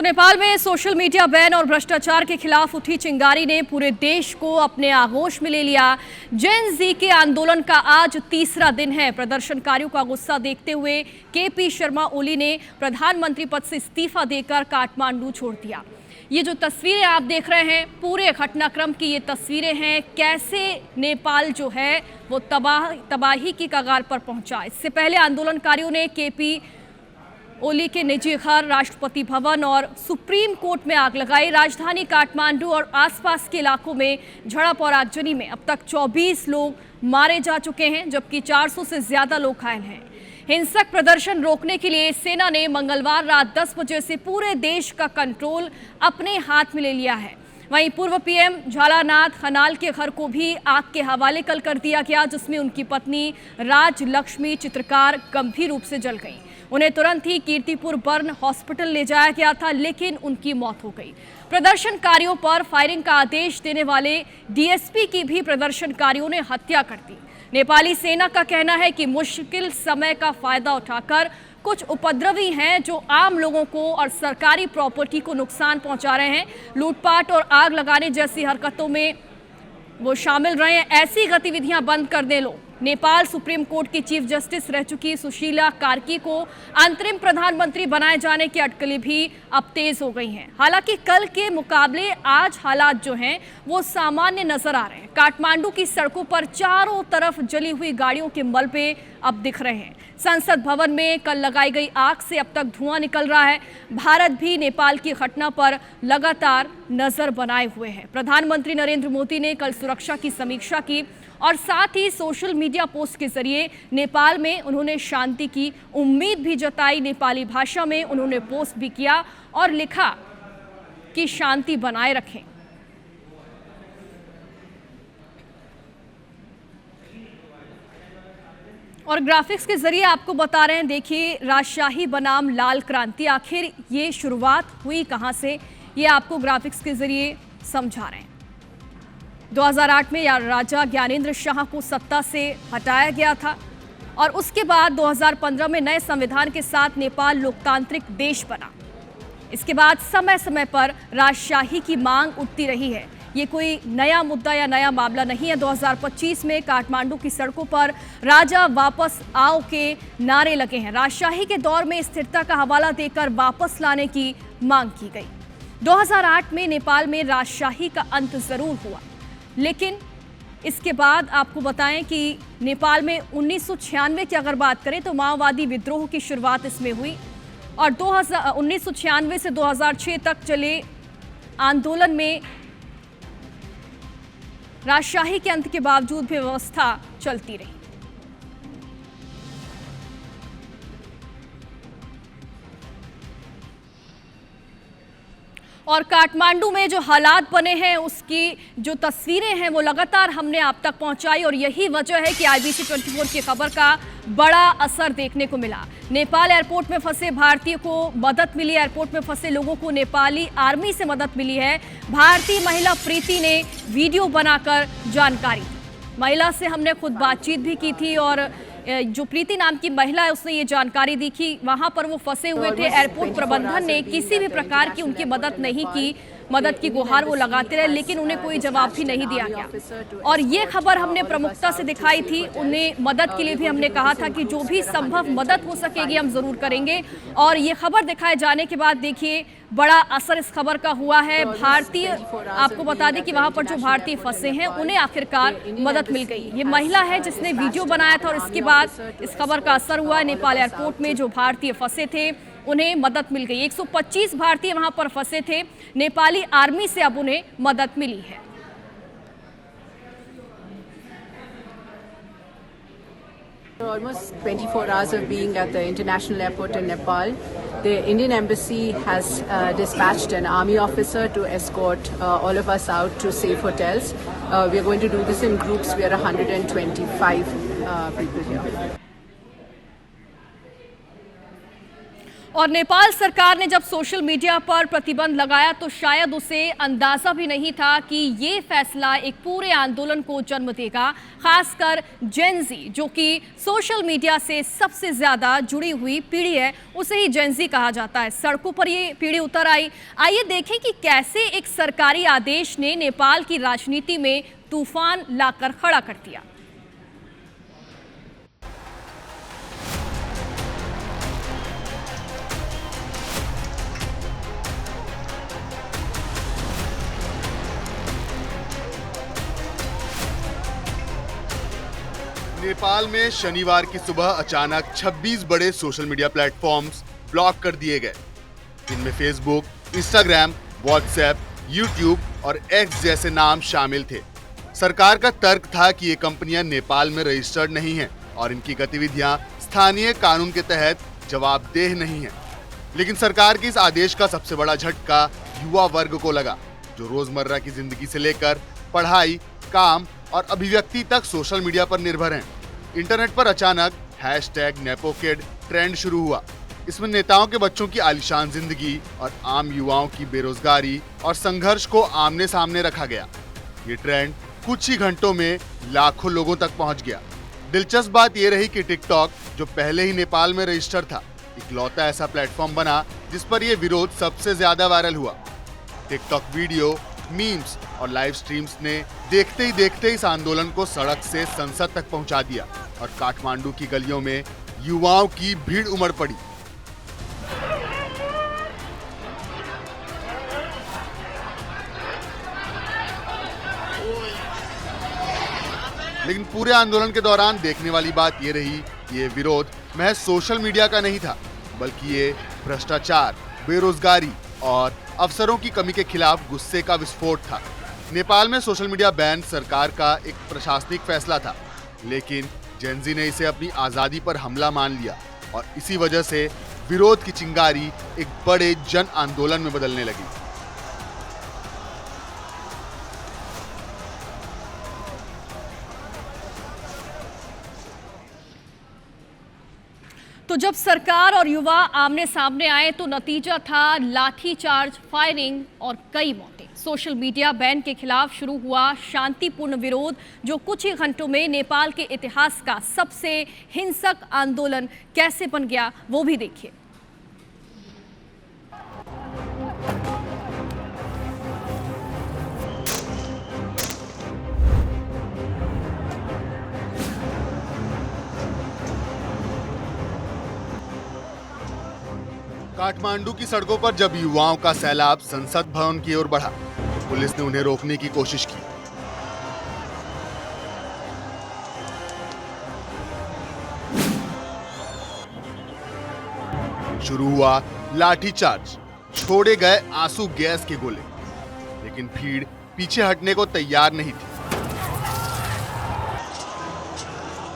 तो नेपाल में social media ban और भ्रष्टाचार के खिलाफ उठी चिंगारी ने पूरे देश को अपने आगोश में ले लिया। जेन जी के आंदोलन का आज तीसरा दिन है। प्रदर्शनकारियों का गुस्सा देखते हुए केपी शर्मा ओली ने प्रधानमंत्री पद से इस्तीफा देकर काठमांडू छोड़ दिया। ये जो तस्वीरें आप देख रहे हैं, पूरे घटनाक्रम की ये तस्वीरें हैं, कैसे नेपाल जो है वो तबाही की कगार पर पहुंचा। इससे पहले आंदोलनकारियों ने केपी ओली के निजी घर, राष्ट्रपति भवन और सुप्रीम कोर्ट में आग लगाई। राजधानी काठमांडू और आसपास के इलाकों में झड़प और आगजनी में अब तक 24 लोग मारे जा चुके हैं, जबकि 400 से ज्यादा लोग घायल हैं। हिंसक प्रदर्शन रोकने के लिए सेना ने मंगलवार रात 10 बजे से पूरे देश का कंट्रोल अपने हाथ में ले लिया है। वहीं पूर्व पीएम झालानाथ खनाल के घर को भी आग के हवाले कल कर दिया गया, जिसमें उनकी पत्नी राजलक्ष्मी चित्रकार गंभीर रूप से जल गई। उन्हें तुरंत ही कीर्तिपुर बर्न हॉस्पिटल ले जाया गया था, लेकिन उनकी मौत हो गई। प्रदर्शनकारियों पर फायरिंग का आदेश देने वाले डीएसपी की भी प्रदर्शनकारियों ने हत्या कर दी। नेपाली सेना का कहना है कि मुश्किल समय का फायदा उठाकर कुछ उपद्रवी हैं जो आम लोगों को और सरकारी प्रॉपर्टी को नुकसान पहुंचा रहे हैं। लूटपाट और आग लगाने जैसी हरकतों में वो शामिल रहे हैं। ऐसी गतिविधियां बंद कर दे लो। नेपाल सुप्रीम कोर्ट की चीफ जस्टिस रह चुकी सुशीला कार्की को अंतरिम प्रधानमंत्री बनाए जाने की अटकलें भी अब तेज हो गई हैं। हालांकि कल के मुकाबले आज हालात जो हैं वो सामान्य नजर आ रहे हैं। काठमांडू की सड़कों पर चारों तरफ जली हुई गाड़ियों के मलबे अब दिख रहे हैं। संसद भवन में कल लगाई गई आग से अब तक धुआं निकल रहा है। भारत भी नेपाल की घटना पर लगातार नजर बनाए हुए है। प्रधानमंत्री नरेंद्र मोदी ने कल सुरक्षा की समीक्षा की और साथ ही सोशल मीडिया पोस्ट के जरिए नेपाल में उन्होंने शांति की उम्मीद भी जताई। नेपाली भाषा में उन्होंने पोस्ट भी किया और लिखा कि शांति बनाए रखें। और ग्राफिक्स के जरिए आपको बता रहे हैं, देखिए राजशाही बनाम लाल क्रांति, आखिर ये शुरुआत हुई कहां से, ये आपको ग्राफिक्स के जरिए समझा रहे हैं। 2008 में राजा ज्ञानेंद्र शाह को सत्ता से हटाया गया था और उसके बाद 2015 में नए संविधान के साथ नेपाल लोकतांत्रिक देश बना। इसके बाद समय समय पर राजशाही की मांग उठती रही है। ये कोई नया मुद्दा या नया मामला नहीं है। 2025 में काठमांडू की सड़कों पर राजा वापस आओ के नारे लगे हैं। राजशाही के दौर में स्थिरता का हवाला देकर वापस लाने की मांग की गई। 2008 में नेपाल में राजशाही का अंत जरूर हुआ, लेकिन इसके बाद आपको बताएं कि नेपाल में 1996 की अगर बात करें तो माओवादी विद्रोह की शुरुआत इसमें हुई और 1996 से 2006 तक चले आंदोलन में राजशाही के अंत के बावजूद भी व्यवस्था चलती रही। और काठमांडू में जो हालात बने हैं उसकी जो तस्वीरें हैं वो लगातार हमने आप तक पहुंचाई और यही वजह है कि IBC 24 की खबर का बड़ा असर देखने को मिला। नेपाल एयरपोर्ट में फंसे भारतीयों को मदद मिली। एयरपोर्ट में फंसे लोगों को नेपाली आर्मी से मदद मिली है। भारतीय महिला प्रीति ने वीडियो बनाकर जानकारी दी। महिला से हमने खुद बातचीत भी की थी और जो प्रीति नाम की महिला है उसने ये जानकारी दी कि वहां पर वो फंसे हुए थे। एयरपोर्ट प्रबंधन ने किसी भी प्रकार की उनकी मदद नहीं की। मदद की गुहार वो लगाते रहे, लेकिन उन्हें कोई जवाब भी नहीं दिया गया। और ये खबर हमने प्रमुखता से दिखाई थी। उन्हें मदद के लिए भी हमने कहा था कि जो भी संभव मदद हो सकेगी हम जरूर करेंगे। और ये खबर दिखाए जाने के बाद देखिए बड़ा असर इस खबर का हुआ है। भारतीय, आपको बता दें कि वहां पर जो भारतीय फंसे हैं उन्हें आखिरकार मदद मिल गई। ये महिला है जिसने वीडियो बनाया था और इसके बाद इस खबर का असर हुआ। नेपाल एयरपोर्ट में जो भारतीय फंसे थे उन्हें मदद मिल गई। 125 भारतीय वहां पर फंसे थे। नेपाली आर्मी से अब उन्हें मदद मिली है। Almost 24 hours of being at the international airport in Nepal, the Indian embassy has dispatched an army officer to escort all of us out to safe hotels. We are going to do this in groups. We are 125 people here. और नेपाल सरकार ने जब social media पर प्रतिबंध लगाया तो शायद उसे अंदाजा भी नहीं था कि ये फैसला एक पूरे आंदोलन को जन्म देगा, खासकर जेन ज़ी जो कि सोशल मीडिया से सबसे ज्यादा जुड़ी हुई पीढ़ी है, उसे ही जेन ज़ी कहा जाता है। सड़कों पर ये पीढ़ी उतर आई। आइए देखें कि कैसे एक सरकारी आदेश ने नेपाल की राजनीति में तूफान लाकर खड़ा कर दिया। नेपाल में शनिवार की सुबह अचानक 26 बड़े सोशल मीडिया प्लेटफॉर्म्स ब्लॉक कर दिए गए। इनमें फेसबुक, इंस्टाग्राम, व्हाट्सएप, यूट्यूब और एक्स जैसे नाम शामिल थे। सरकार का तर्क था कि ये कंपनियां नेपाल में रजिस्टर्ड नहीं हैं और इनकी गतिविधियां स्थानीय कानून के तहत जवाबदेह नहीं हैं। लेकिन सरकार के इस आदेश का सबसे बड़ा झटका युवा वर्ग को लगा, जो रोजमर्रा की जिंदगी से लेकर पढ़ाई, काम और अभिव्यक्ति तक सोशल मीडिया पर निर्भर हैं। इंटरनेट पर अचानक #नेपोकिड ट्रेंड शुरू हुआ। इसमें नेताओं के बच्चों की आलीशान जिंदगी और आम युवाओं की बेरोजगारी और संघर्ष को आमने सामने रखा गया। ये ट्रेंड कुछ ही घंटों में लाखों लोगों तक पहुंच गया। दिलचस्प बात यह रही कि टिकटॉक, जो पहले ही नेपाल में रजिस्टर्ड था, इकलौता ऐसा प्लेटफॉर्म बना जिस पर यह विरोध सबसे ज्यादा वायरल हुआ। टिकटॉक वीडियो, मीम्स और लाइव स्ट्रीम्स ने देखते ही इस आंदोलन को सड़क से संसद तक पहुंचा दिया और काठमांडू की गलियों में युवाओं की भीड़ उमड़ पड़ी। लेकिन पूरे आंदोलन के दौरान देखने वाली बात यह रही कि ये विरोध महज सोशल मीडिया का नहीं था, बल्कि ये भ्रष्टाचार, बेरोजगारी और अवसरों की कमी के खिलाफ गुस्से का विस्फोट था। नेपाल में सोशल मीडिया बैन सरकार का एक प्रशासनिक फैसला था, लेकिन जेन ज़ी ने इसे अपनी आजादी पर हमला मान लिया और इसी वजह से विरोध की चिंगारी एक बड़े जन आंदोलन में बदलने लगी। तो जब सरकार और युवा आमने सामने आए तो नतीजा था लाठीचार्ज, फायरिंग और कई मौतें। सोशल मीडिया बैन के खिलाफ शुरू हुआ शांतिपूर्ण विरोध, जो कुछ ही घंटों में नेपाल के इतिहास का सबसे हिंसक आंदोलन कैसे बन गया, वो भी देखिए। काठमांडू की सड़कों पर जब युवाओं का सैलाब संसद भवन की ओर बढ़ा, पुलिस ने उन्हें रोकने की कोशिश की। शुरू हुआ लाठीचार्ज, छोड़े गए आंसू गैस के गोले, लेकिन भीड़ पीछे हटने को तैयार नहीं थी।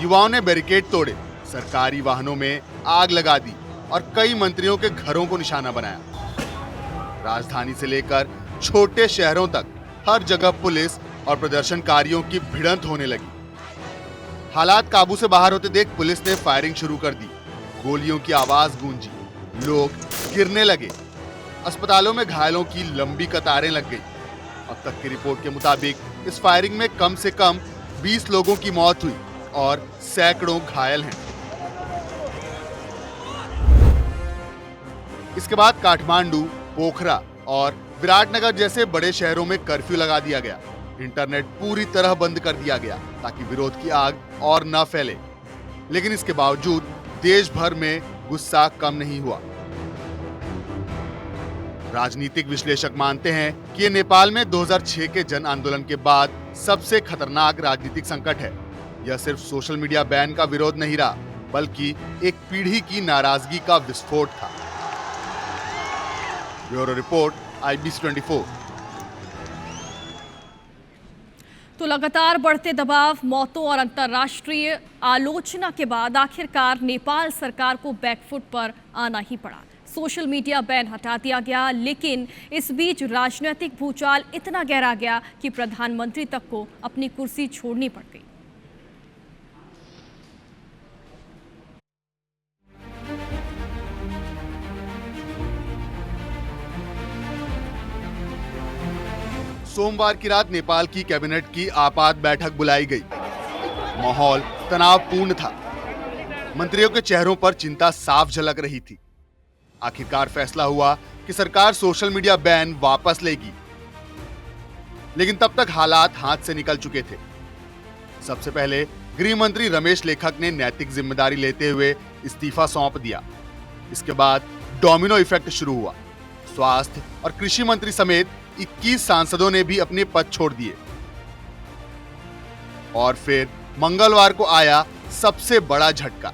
युवाओं ने बैरिकेड तोड़े, सरकारी वाहनों में आग लगा दी और कई मंत्रियों के घरों को निशाना बनाया। राजधानी से लेकर छोटे शहरों तक हर जगह पुलिस और प्रदर्शनकारियों की भिड़ंत होने लगी। हालात काबू से बाहर होते देख पुलिस ने फायरिंग शुरू कर दी। गोलियों की आवाज गूंजी, लोग गिरने लगे, अस्पतालों में घायलों की लंबी कतारें लग गई। अब तक की रिपोर्ट के मुताबिक इस फायरिंग में कम से कम 20 लोगों की मौत हुई और सैकड़ों घायल हैं। इसके बाद काठमांडू, पोखरा और विराटनगर जैसे बड़े शहरों में कर्फ्यू लगा दिया गया। इंटरनेट पूरी तरह बंद कर दिया गया ताकि विरोध की आग और न फैले। लेकिन इसके बावजूद देश भर में गुस्सा कम नहीं हुआ। राजनीतिक विश्लेषक मानते हैं कि ये नेपाल में 2006 के जन आंदोलन के बाद सबसे खतरनाक राजनीतिक संकट है। यह सिर्फ सोशल मीडिया बैन का विरोध नहीं रहा, बल्कि एक पीढ़ी की नाराजगी का विस्फोट था। Bureau report, IBC 24। तो लगातार बढ़ते दबाव, मौतों और अंतर्राष्ट्रीय आलोचना के बाद आखिरकार नेपाल सरकार को बैकफुट पर आना ही पड़ा। सोशल मीडिया बैन हटा दिया गया, लेकिन इस बीच राजनीतिक भूचाल इतना गहरा गया कि प्रधानमंत्री तक को अपनी कुर्सी छोड़नी पड़ गई। सोमवार की रात नेपाल की कैबिनेट की आपात बैठक बुलाई गई। माहौल तनावपूर्ण था। मंत्रियों के चेहरों पर चिंता साफ झलक रही थी। आखिरकार फैसला हुआ कि सरकार सोशल मीडिया बैन वापस लेगी, लेकिन तब तक हालात हाथ से निकल चुके थे। सबसे पहले गृह मंत्री रमेश लेखक ने नैतिक जिम्मेदारी लेते हुए इस्तीफा सौंप दिया। इसके बाद डोमिनो इफेक्ट शुरू हुआ। स्वास्थ्य और कृषि मंत्री समेत 21 सांसदों ने भी अपने पद छोड़ दिए। और फिर मंगलवार को आया सबसे बड़ा झटका।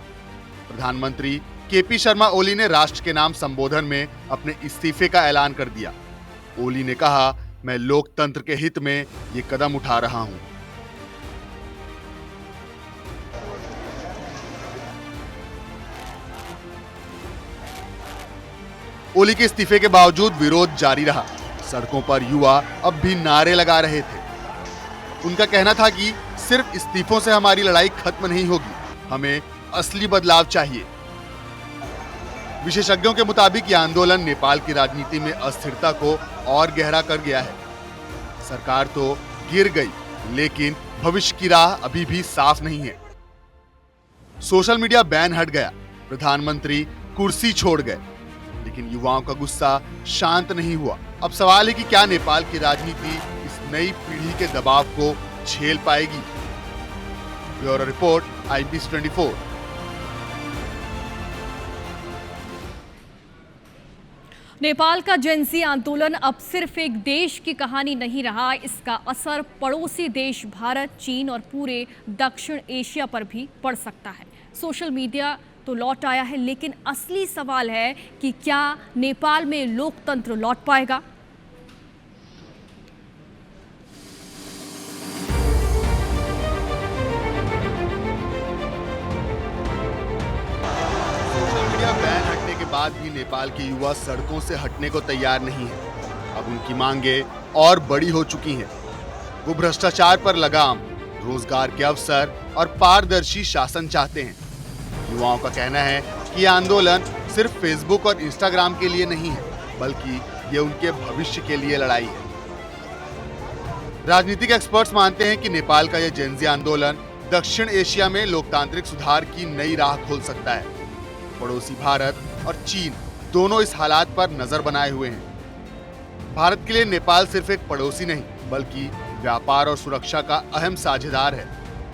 प्रधानमंत्री केपी शर्मा ओली ने राष्ट्र के नाम संबोधन में अपने इस्तीफे का ऐलान कर दिया। ओली ने कहा, मैं लोकतंत्र के हित में ये कदम उठा रहा हूं। ओली के इस्तीफे के बावजूद विरोध जारी रहा। सड़कों पर युवा अब भी नारे लगा रहे थे। उनका कहना था कि सिर्फ इस्तीफों से हमारी लड़ाई खत्म नहीं होगी, हमें असली बदलाव चाहिए। विशेषज्ञों के मुताबिक यह आंदोलन नेपाल की राजनीति में अस्थिरता को और गहरा कर गया है। सरकार तो गिर गई, लेकिन भविष्य की राह अभी भी साफ नहीं है। सोशल मीडिया बैन हट गया, प्रधानमंत्री कुर्सी छोड़ गए, लेकिन युवाओं का गुस्सा शांत नहीं हुआ। अब सवाल है कि क्या नेपाल की राजनीति इस नई पीढ़ी के दबाव को झेल पाएगी? Bureau report, IBC 24। नेपाल का जेनजी आंदोलन अब सिर्फ एक देश की कहानी नहीं रहा, इसका असर पड़ोसी देश भारत, चीन और पूरे दक्षिण एशिया पर भी पड़ सकता है। सोशल मीडिया तो लौट आया है, लेकिन असली सवाल है कि क्या नेपाल में लोकतंत्र लौट पाएगा? सोशल मीडिया बैन हटने के बाद भी नेपाल के युवा सड़कों से हटने को तैयार नहीं है। अब उनकी मांगे और बड़ी हो चुकी हैं। वो भ्रष्टाचार पर लगाम, रोजगार के अवसर और पारदर्शी शासन चाहते हैं। युवाओं का कहना है कि यह आंदोलन सिर्फ फेसबुक और इंस्टाग्राम के लिए नहीं है, बल्कि ये उनके भविष्य के लिए लड़ाई है। राजनीतिक एक्सपर्ट्स मानते हैं कि नेपाल का यह जेनजी आंदोलन दक्षिण एशिया में लोकतांत्रिक सुधार की नई राह खोल सकता है। पड़ोसी भारत और चीन दोनों इस हालात पर नजर बनाए हुए हैं। भारत के लिए नेपाल सिर्फ एक पड़ोसी नहीं, बल्कि व्यापार और सुरक्षा का अहम साझेदार है।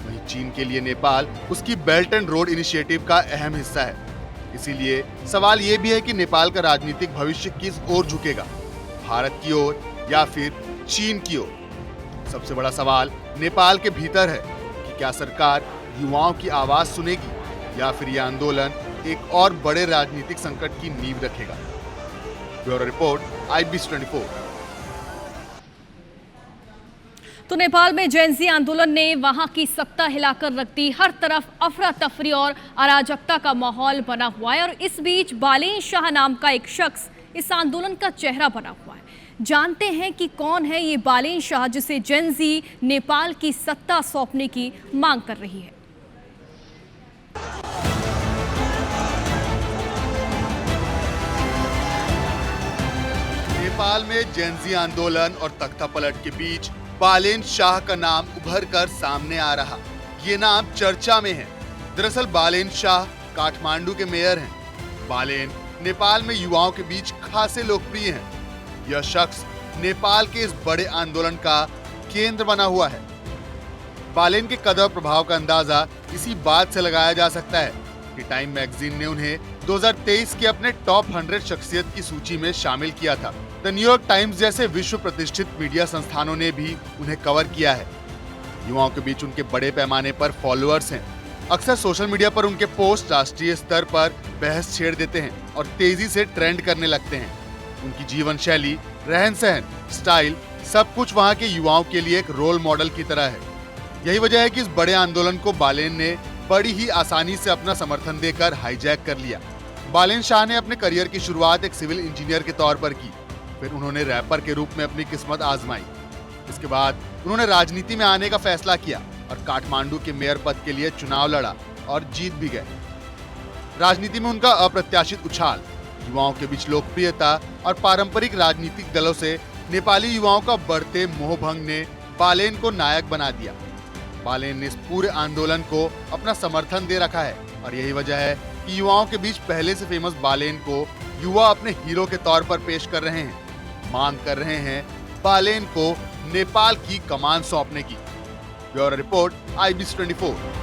वहीं चीन के लिए नेपाल उसकी बेल्ट एंड रोड इनिशिएटिव का अहम हिस्सा है। इसीलिए सवाल ये भी है कि नेपाल का राजनीतिक भविष्य किस ओर झुकेगा, भारत की ओर या फिर चीन की ओर। सबसे बड़ा सवाल नेपाल के भीतर है कि क्या सरकार युवाओं की आवाज सुनेगी या फिर यह आंदोलन एक और बड़े राजनीतिक संकट की नींव रखेगा। Bureau report, IBC 24। तो नेपाल में जेनजी आंदोलन ने वहां की सत्ता हिलाकर रख दी। हर तरफ अफरा तफरी और अराजकता का माहौल बना हुआ है और इस बीच बालेन शाह नाम का एक शख्स इस आंदोलन का चेहरा बना हुआ है। जानते हैं कि कौन है ये बालेन शाह जिसे जेनजी नेपाल की सत्ता सौंपने की मांग कर रही है। नेपाल में जेनजी आंदोलन और तख्तापलट के बीच बालेन शाह का नाम उभर कर सामने आ रहा। ये नाम चर्चा में है। दरअसल बालेन शाह काठमांडू के मेयर हैं। बालेन नेपाल में युवाओं के बीच खासे लोकप्रिय हैं। यह शख्स नेपाल के इस बड़े आंदोलन का केंद्र बना हुआ है। बालेन के कदर प्रभाव का अंदाजा इसी बात से लगाया जा सकता है कि टाइम मैगजीन ने उन्हें 2023 के अपने टॉप 100 शख्सियत की सूची में शामिल किया था। द न्यूयॉर्क टाइम्स जैसे विश्व प्रतिष्ठित मीडिया संस्थानों ने भी उन्हें कवर किया है। युवाओं के बीच उनके बड़े पैमाने पर फॉलोअर्स हैं। अक्सर सोशल मीडिया पर उनके पोस्ट राष्ट्रीय स्तर पर बहस छेड़ देते हैं और तेजी से ट्रेंड करने लगते हैं। उनकी जीवन शैली, रहन सहन, स्टाइल, सब कुछ वहाँ के युवाओं के लिए एक रोल मॉडल की तरह है। यही वजह है कि इस बड़े आंदोलन को बालेन ने बड़ी ही आसानी से अपना समर्थन देकर हाईजैक कर लिया। बालेन शाह ने अपने करियर की शुरुआत एक सिविल इंजीनियर के तौर पर की। फिर उन्होंने रैपर के रूप में अपनी किस्मत आजमाई। इसके बाद उन्होंने राजनीति में आने का फैसला किया और काठमांडू के मेयर पद के लिए चुनाव लड़ा और जीत भी गए। राजनीति में उनका अप्रत्याशित उछाल, युवाओं के बीच लोकप्रियता और पारंपरिक राजनीतिक दलों से नेपाली युवाओं का बढ़ते मोहभंग ने बालेन को नायक बना दिया। बालेन ने इस पूरे आंदोलन को अपना समर्थन दे रखा है और यही वजह है कि युवाओं के बीच पहले से फेमस बालेन को युवा अपने हीरो के तौर पर पेश कर रहे हैं। मांग कर रहे हैं बालेन को नेपाल की कमान सौंपने की। Bureau report IBC 24।